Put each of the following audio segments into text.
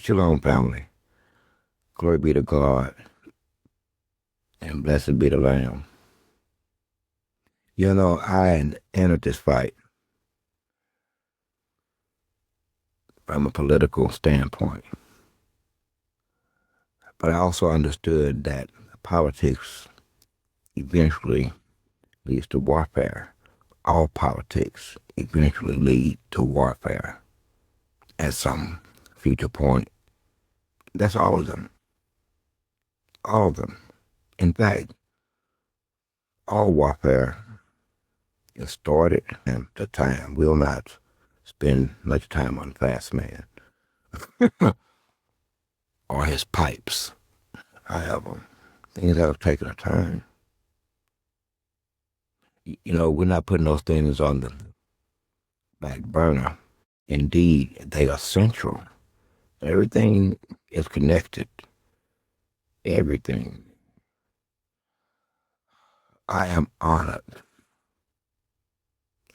Shalom, family. Glory be to God, and blessed be the Lamb. You know, I entered this fight from a political standpoint, but I also understood that politics eventually leads to warfare. All politics eventually lead to warfare at some future point. That's all of them. All of them. In fact, all warfare is started and the time. We'll not spend much time on Fast Man or his pipes. However, things have taken a turn. You know, we're not putting those things on the back burner. Indeed, they are central. Everything is connected. Everything. I am honored.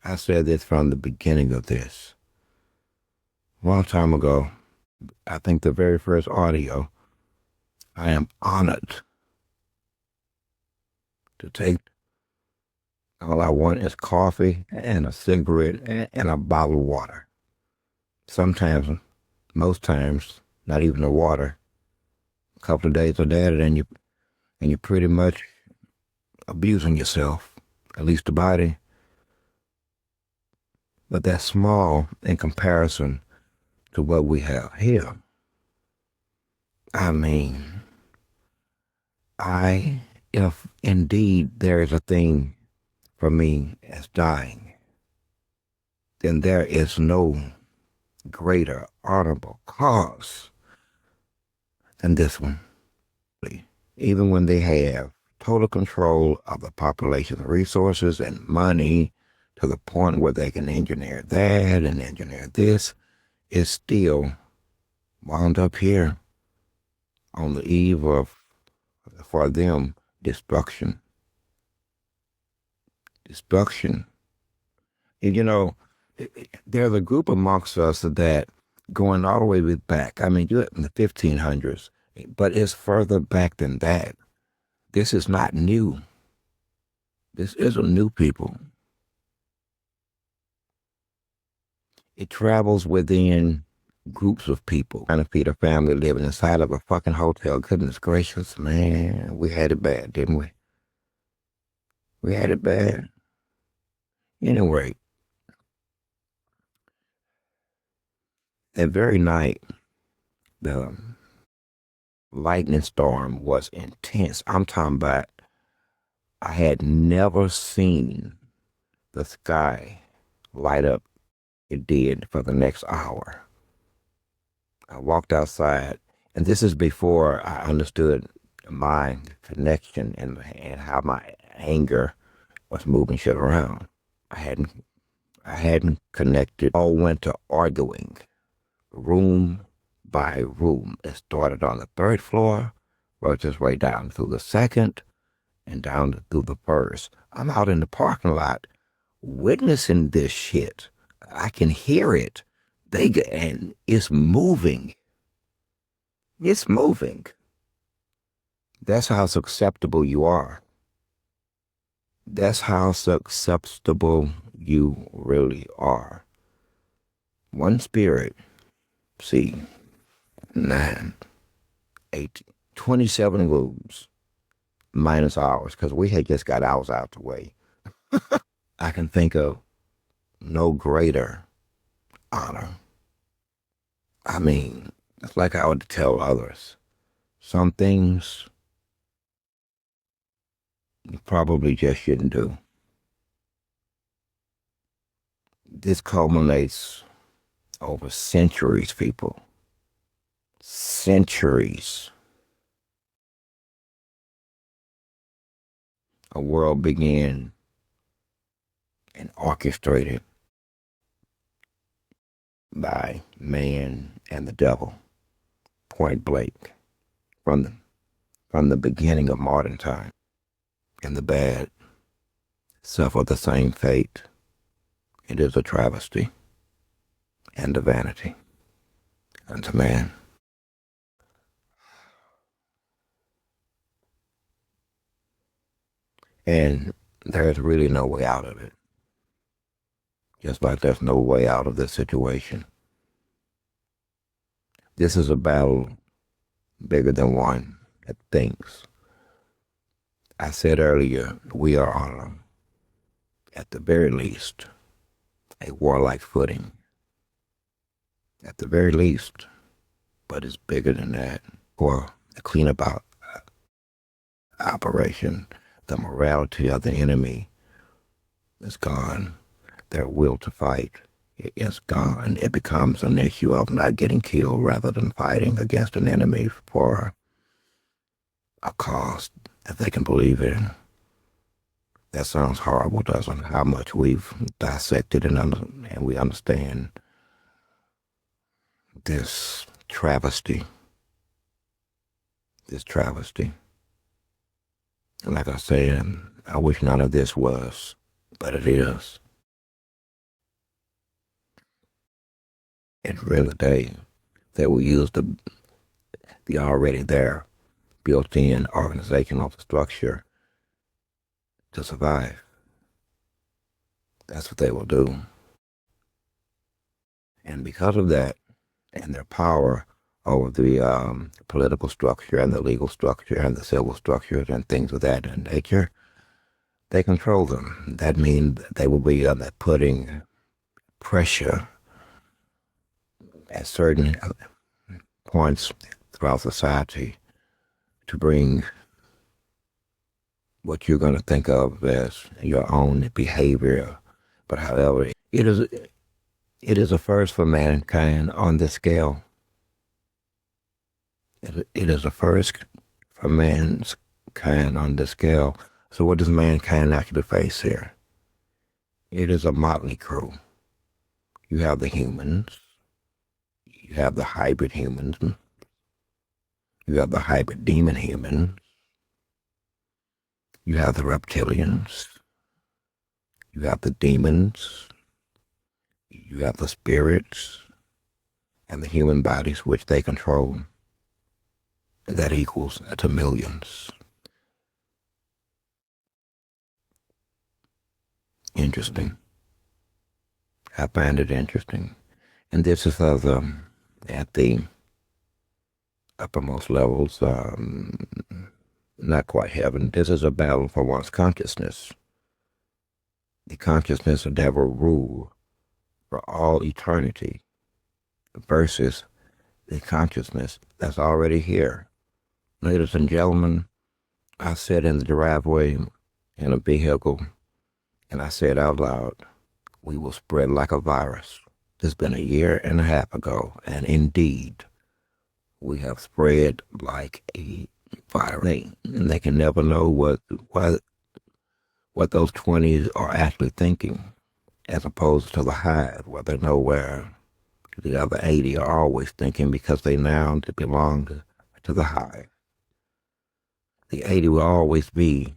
I said this from the beginning of this. A long time ago, I think the very first audio, I am honored to take. All I want is coffee and a cigarette and a bottle of water. Sometimes, most times, not even the water. A couple of days of that, and you're pretty much abusing yourself, at least the body. But that's small in comparison to what we have here. I mean, if indeed there is a thing for me as dying, then there is no greater honorable cause than this one. Even when they have total control of the population's resources and money to the point where they can engineer that and engineer this, is still wound up here on the eve of, for them, destruction. Destruction. And, you know, there's a group amongst us that going all the way back. I mean, you're in the 1500s, but it's further back than that. This is not new. This isn't new, people. It travels within groups of people. Trying to feed a family living inside of a fucking hotel. Goodness gracious, man. We had it bad, didn't we? We had it bad. Anyway, that very night, the lightning storm was intense. I'm talking about, I had never seen the sky light up. It did for the next hour. I walked outside, and this is before I understood my connection and how my anger was moving shit around. I hadn't connected. All went to arguing, room by room. It started on the third floor, worked its way down through the second, and down through the first. I'm out in the parking lot witnessing this shit. I can hear it. And it's moving. It's moving. That's how susceptible you are. That's how susceptible you really are. One spirit, see, 9, 8, 27 rooms, minus ours, because we had just got ours out the way. I can think of no greater honor. I mean, it's like I would tell others. Some things you probably just shouldn't do. This culminates over centuries, people. Centuries. A world began and orchestrated by man and the devil, point blank, from the beginning of modern time. And the bad suffer the same fate. It is a travesty and a vanity unto man. And there's really no way out of it. Just like there's no way out of this situation. This is a battle bigger than one that thinks. I said earlier, we are on, at the very least, a warlike footing. At the very least, but it's bigger than that. For the cleanup operation, the morality of the enemy is gone. Their will to fight is gone. It becomes an issue of not getting killed rather than fighting against an enemy for a cause that they can believe in. That sounds horrible, doesn't it? How much we've dissected and we understand this travesty. This travesty. And like I said, I wish none of this was, but it is. It's really the day that we use the already there built-in organizational structure to survive. That's what they will do. And because of that, and their power over the political structure and the legal structure and the civil structures and things of that nature, they control them. That means they will be putting pressure at certain points throughout society to bring what you're going to think of as your own behavior. But however, it is a first for mankind on this scale. It is a first for mankind on this scale. So what does mankind actually face here? It is a motley crew. You have the humans. You have the hybrid humans. You have the hybrid demon humans. You have the reptilians. You have the demons. You have the spirits and the human bodies which they control. That equals to millions. Interesting. I find it interesting. And this is at the uppermost levels, not quite heaven. This is a battle for one's consciousness. The consciousness that will rule for all eternity versus the consciousness that's already here. Ladies and gentlemen, I sat in the driveway in a vehicle and I said out loud, we will spread like a virus. It's been a year and a half ago, and indeed, we have spread like a virus. And they can never know what those 20s are actually thinking, as opposed to the hive, where they know where the other 80 are always thinking because they now belong to the hive. The 80 will always be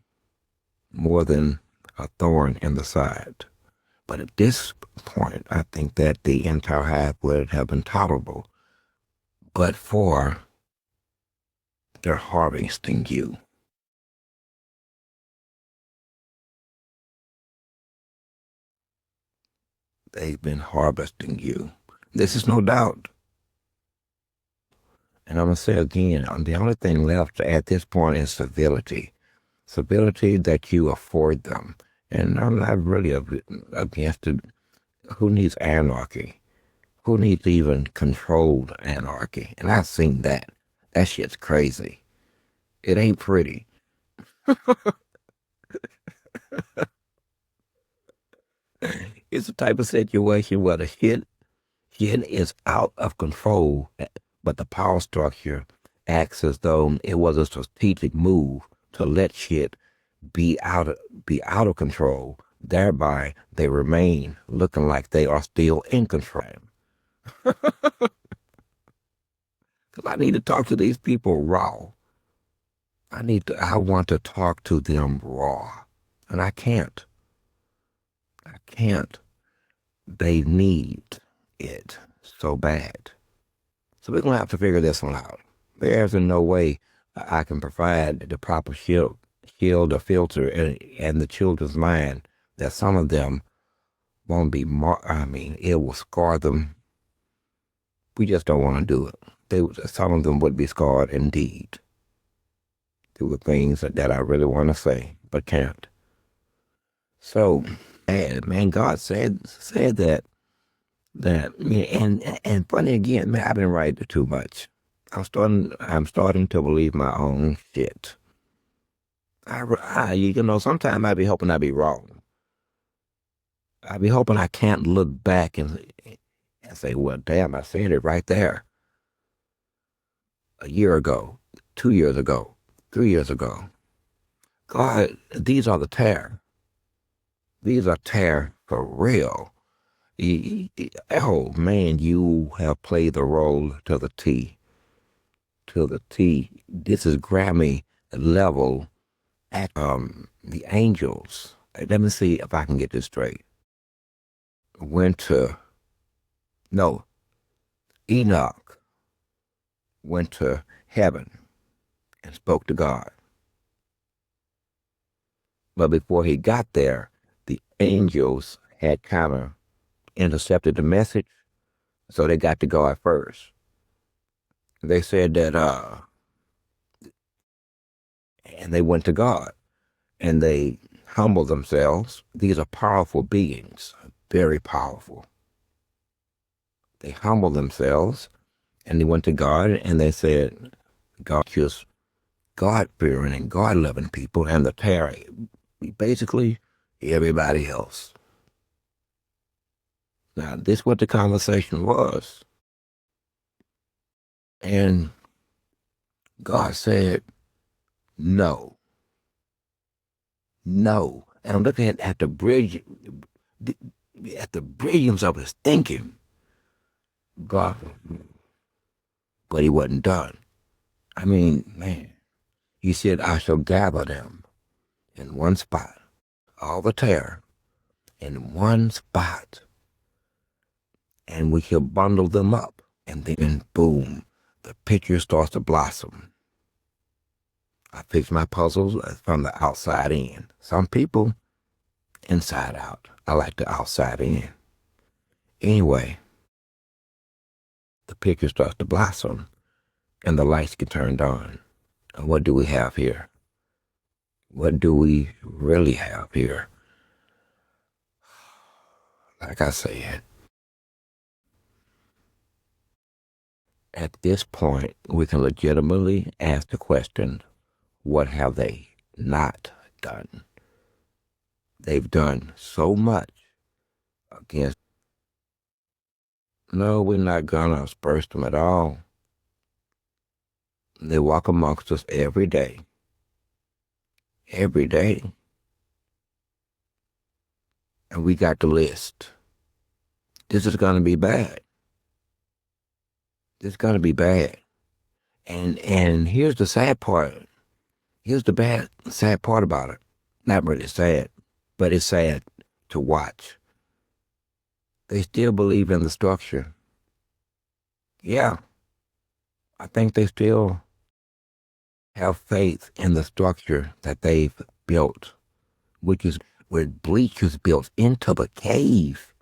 more than a thorn in the side. But at this point, I think that the entire hive would have been tolerable, but for their harvesting you. They've been harvesting you. This is no doubt. And I'm going to say again, the only thing left at this point is civility. Civility that you afford them. And I'm not really against it. Who needs anarchy? Who needs even controlled anarchy? And I've seen that. That shit's crazy. It ain't pretty. It's the type of situation where the shit is out of control, but the power structure acts as though it was a strategic move to let shit be out of control. Thereby, they remain looking like they are still in control. Because I need to talk to these people raw. I want to talk to them raw. And I can't. They need it so bad. So we're going to have to figure this one out. There's no way I can provide the proper shield or filter in the children's mind that some of them won't be it will scar them. We just don't want to do it. Some of them would be scarred indeed. There were things that I really want to say, but can't. So, man, God said that, and funny again, man, I've been writing too much. I'm starting to believe my own shit. Sometimes I be hoping I be wrong. I be hoping I can't look back and say, well, damn, I said it right there. A year ago, 2 years ago, 3 years ago. God, these are the tear. These are tear for real. Oh man, you have played the role to the T. To the T. This is Grammy level at the angels. Let me see if I can get this straight. Went to no, Enoch went to heaven and spoke to God. But before he got there, the angels had kind of intercepted the message, so they got to God first. They said that, and they went to God and they humbled themselves. These are powerful beings, very powerful. They humbled themselves and they went to God and they said, God just God-fearing and God-loving people, and the Terry, basically everybody else. Now, this is what the conversation was. And God said, no. No. And I'm looking at the bridge, at the brilliance of his thinking. God, but he wasn't done. I mean, man, he said, I shall gather them in one spot, all the terror in one spot, and we shall bundle them up. And then, boom, the picture starts to blossom. I fix my puzzles from the outside in. Some people, inside out. I like the outside in. Anyway, the picture starts to blossom and the lights get turned on. And what do we have here? What do we really have here? Like I said, at this point, we can legitimately ask the question, what have they not done? They've done so much against. No, we're not going to asperse them at all. They walk amongst us every day. Every day. And we got the list. This is going to be bad. This is going to be bad. And here's the sad part. Here's the sad part about it. Not really sad, but it's sad to watch. They still believe in the structure. Yeah, I think they still have faith in the structure that they've built, which is with bleachers built into the cave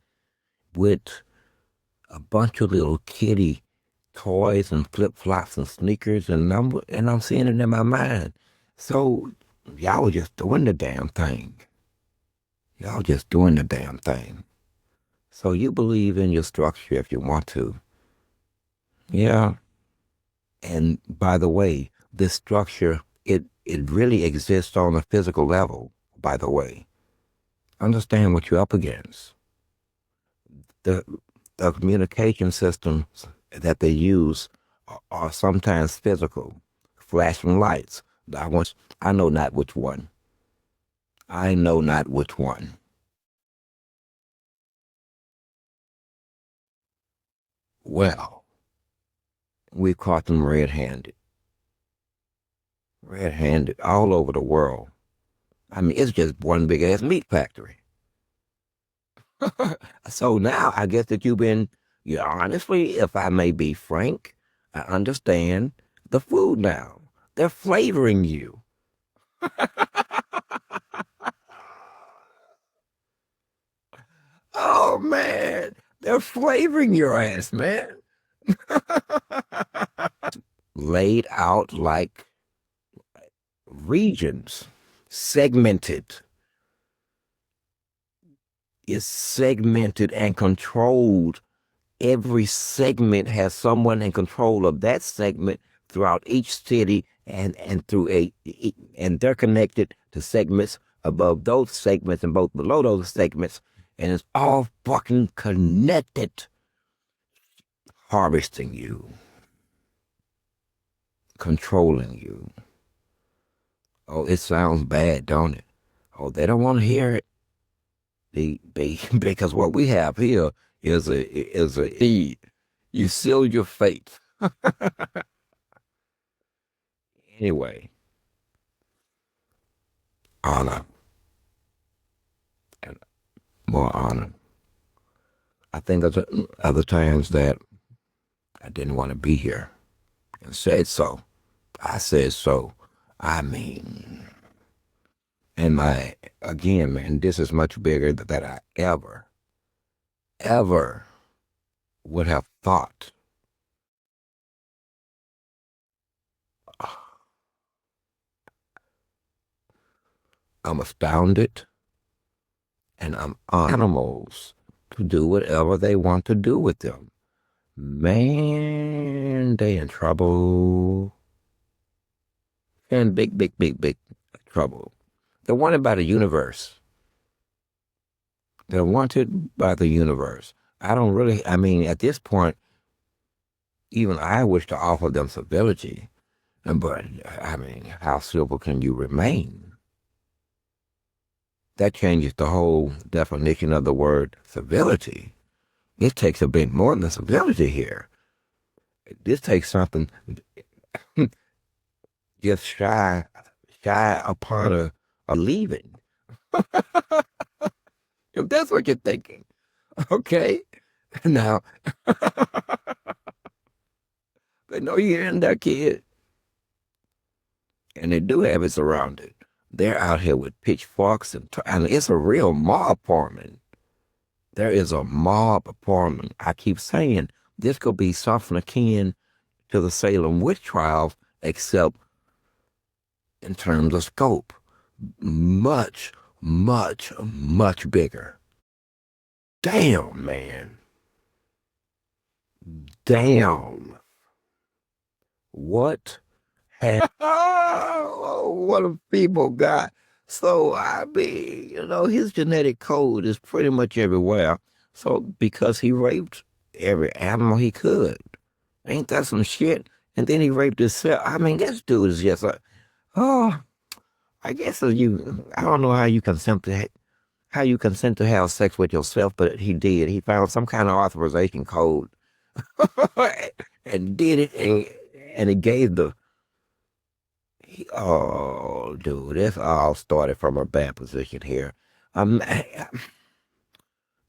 with a bunch of little kitty toys and flip-flops and sneakers, and I'm seeing it in my mind. So y'all were just doing the damn thing. Y'all just doing the damn thing. So you believe in your structure if you want to. Yeah. And by the way, this structure, it really exists on a physical level, by the way. Understand what you're up against. The communication systems that they use are sometimes physical. Flashing lights. I know not which one. I know not which one. Well, we caught them red-handed. Red-handed all over the world. I mean, it's just one big ass meat factory. So now I guess that honestly, if I may be frank, I understand the food now. They're flavoring you. Oh man, they're flavoring your ass, man. Laid out like regions, segmented. It's segmented and controlled. Every segment has someone in control of that segment throughout each city, and through and they're connected to segments above those segments and both below those segments, and it's all fucking connected, harvesting you, controlling you. Oh, it sounds bad, don't it? Oh, they don't want to hear it. Because what we have here is a deed. You seal your fate. Anyway, honor and more honor. I think there's other times that I didn't want to be here and said so. I said so. I mean, and again, man, this is much bigger than I ever would have thought. I'm astounded, and I'm animals to do whatever they want to do with them. Man, they in trouble. And big, big, big, big trouble. They're wanted by the universe. They're wanted by the universe. I mean, at this point, even I wish to offer them civility. But, I mean, how civil can you remain? That changes the whole definition of the word civility. It takes a bit more than civility here. This takes something just shy upon a leaving. If that's what you're thinking, okay. Now, they know you're in there, kid, and they do have it surrounded. They're out here with pitchforks, and it's a real mob forming. There is a mob forming. I keep saying this could be something akin to the Salem witch trials, except in terms of scope, much, much, much bigger. Damn, man. Damn. What what a people got. So, I mean, his genetic code is pretty much everywhere. So, because he raped every animal he could. Ain't that some shit? And then he raped himself. I mean, this dude is just like, oh, I guess I don't know how you consent to have sex with yourself, but he did. He found some kind of authorization code and did it, and it gave oh, dude, this all started from a bad position here. Um,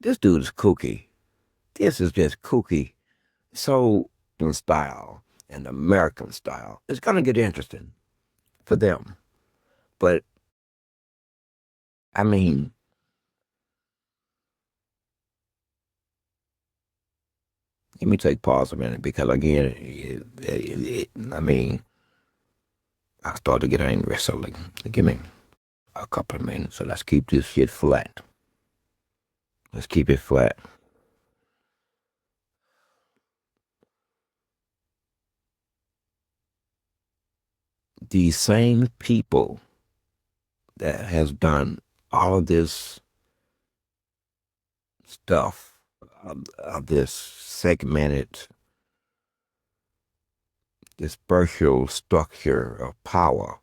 this dude is kooky. This is just kooky. So, in style and American style, it's gonna get interesting for them. But I mean, let me take pause a minute because again, I mean, I start to get angry. So, like, give me a couple of minutes. So let's keep this shit flat. Let's keep it flat. These same people that has done all of this stuff, of this segmented, dispersal structure of power,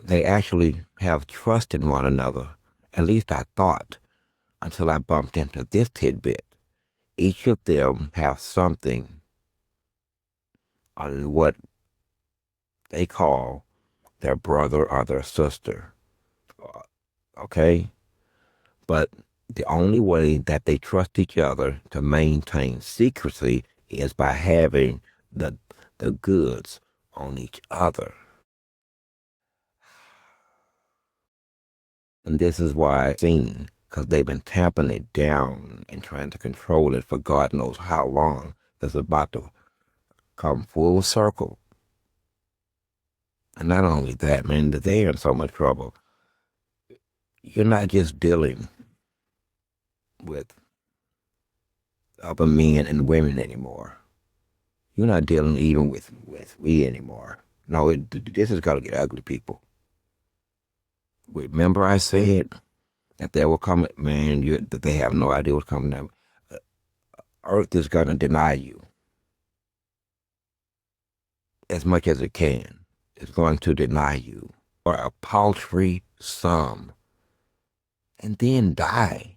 they actually have trust in one another. At least I thought, until I bumped into this tidbit. Each of them have something on what they call their brother or their sister. Okay? But the only way that they trust each other to maintain secrecy is by having the goods on each other. And this is why I've seen because they've been tamping it down and trying to control it for God knows how long. It's about to come full circle. And not only that, man, they're in so much trouble. You're not just dealing with other men and women anymore. You're not dealing even with we anymore. No, this is going to get ugly, people. Remember I said that there will come, man, that they have no idea what's coming down. Earth is going to deny you as much as it can. It's going to deny you for a paltry sum and then die.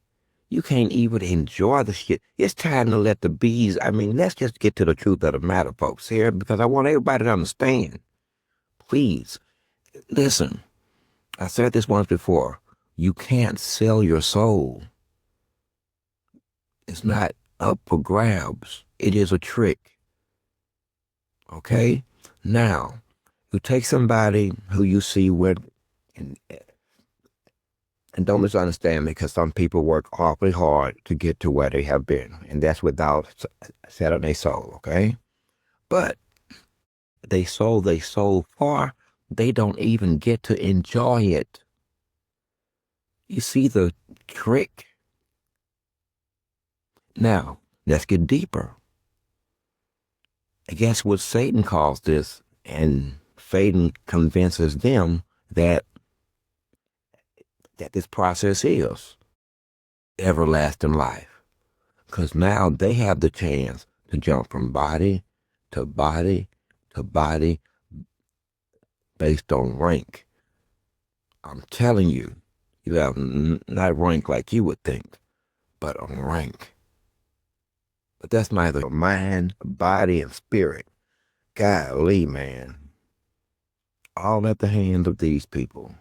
You can't even enjoy the shit. It's time to let the bees, I mean, let's just get to the truth of the matter, folks, here, because I want everybody to understand. Please, listen. I said this once before. You can't sell your soul. It's not up for grabs. It is a trick. Okay? Now, you take somebody who you see with, and don't misunderstand me, because some people work awfully hard to get to where they have been, and that's without selling their soul, okay? But they sold far, they don't even get to enjoy it. You see the trick? Now, let's get deeper. I guess what Satan calls this, and Satan convinces them that this process is everlasting life. Because now they have the chance to jump from body to body to body based on rank. I'm telling you, you have not rank like you would think, but on rank. But that's neither mind, body, and spirit. Golly, man. All at the hands of these people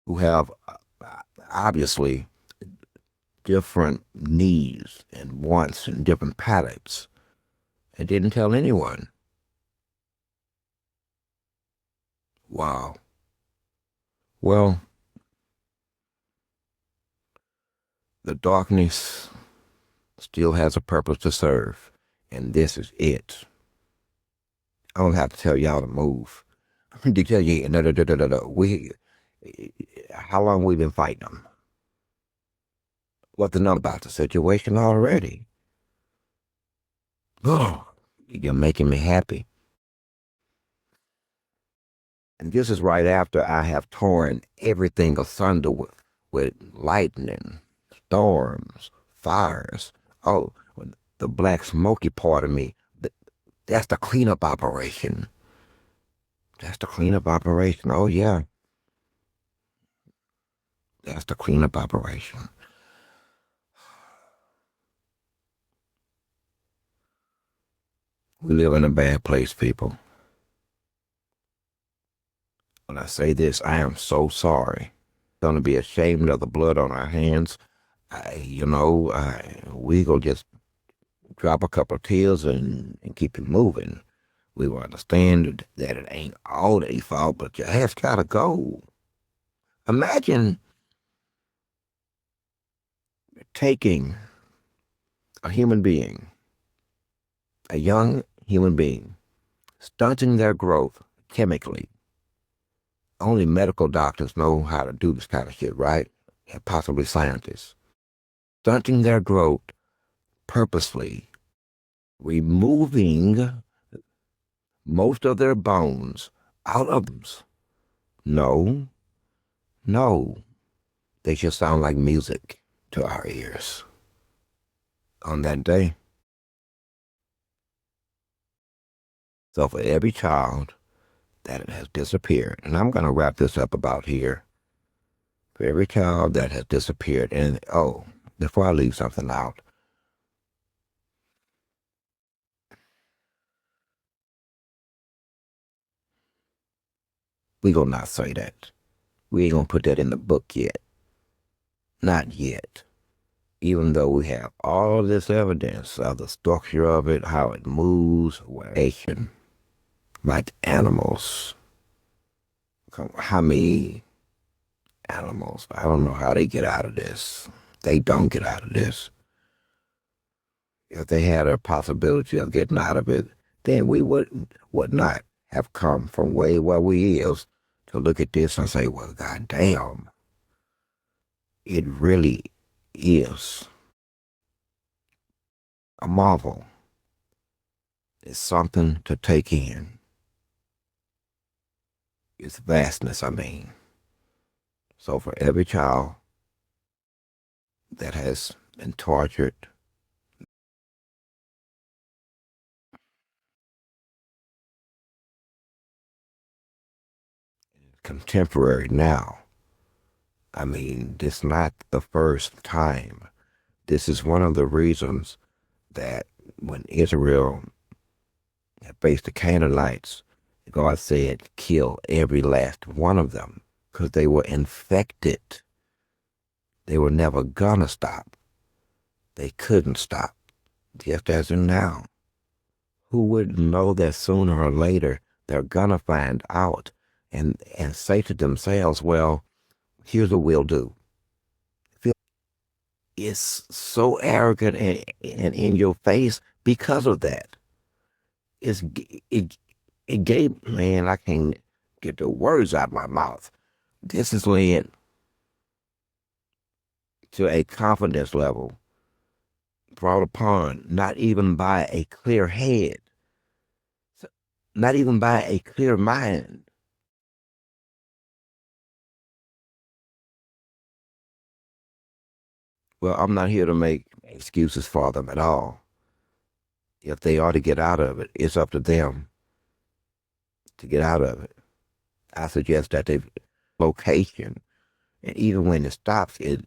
who have obviously different needs and wants and different palates. And didn't tell anyone. Wow. Well, the darkness still has a purpose to serve, and this is it. I don't have to tell y'all to move. To tell you, no. How long we been fighting them? What the number about the situation already? Oh, you're making me happy. And this is right after I have torn everything asunder with lightning, storms, fires. Oh, the black smoky part of me. That's the cleanup operation. That's the cleanup operation. Oh, yeah. That's the cleanup operation. We live in a bad place, people. When I say this, I am so sorry. Gonna be ashamed of the blood on our hands. We gonna just drop a couple of tears and keep it moving. We will understand that it ain't all their fault, but your ass gotta go. Imagine taking a human being, a young human being, stunting their growth chemically. Only medical doctors know how to do this kind of shit, right? And possibly scientists. Stunting their growth purposely, removing most of their bones out of them. No, they just sound like music to our ears. On that day. So for every child that has disappeared, and I'm going to wrap this up about here. For every child that has disappeared, and before I leave something out, we gonna not say that. We ain't gonna put that in the book yet. Not yet. Even though we have all this evidence of the structure of it, how it moves, variation, like animals. How many animals? I don't know how they get out of this. they don't get out of this, if they had a possibility of getting out of it, then we would not have come from way where we is to look at this and say, well, goddamn, it really is a marvel. It's something to take in. Its vastness, I mean. So for every child that has been tortured, contemporary now, I mean, this is not the first time. This is one of the reasons that when Israel faced the Canaanites, God said, kill every last one of them because they were infected. They were never gonna stop. They couldn't stop, just as in now. Who wouldn't know that sooner or later they're gonna find out and say to themselves, well, here's what we'll do. It's so arrogant and in your face because of that. It's, it, it gave, man, I can't get the words out of my mouth. This is led to a confidence level brought upon not even by a clear head, not even by a clear mind. Well, I'm not here to make excuses for them at all. If they are to get out of it, it's up to them to get out of it. I suggest that they location, and even when it stops, it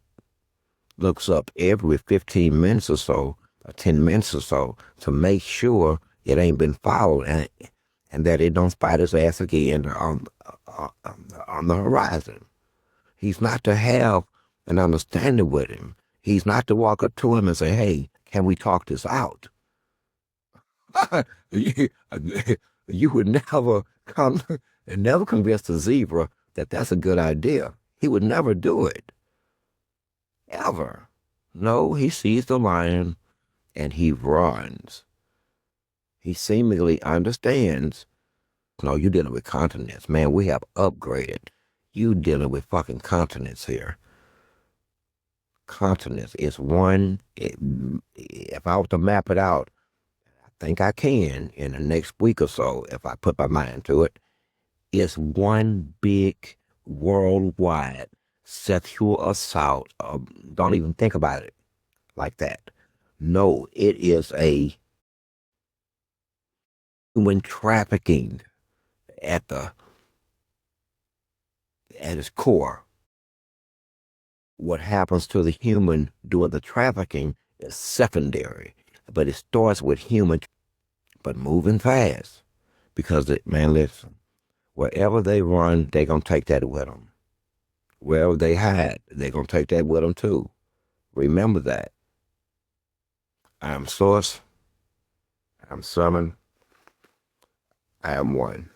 looks up every 15 minutes or so, or 10 minutes or so, to make sure it ain't been followed and that it don't spite his ass again on the horizon. He's not to have an understanding with him. He's not to walk up to him and say, hey, can we talk this out? you, you would never come and never convince the zebra that that's a good idea. He would never do it. Ever. No, he sees the lion and he runs. He seemingly understands. No, you're dealing with continents. Man, we have upgraded. You dealing with fucking continents here. Continents is one. If I was to map it out, I think I can in the next week or so, if I put my mind to it. It's one big worldwide sexual assault. Don't even think about it like that. No, it is a human trafficking at the at its core. What happens to the human doing the trafficking is secondary, but it starts with human, but moving fast. Because man, listen, wherever they run, they're gonna take that with them. Wherever they hide, they're gonna take that with them too. Remember that. I am source. I am summon. I am one.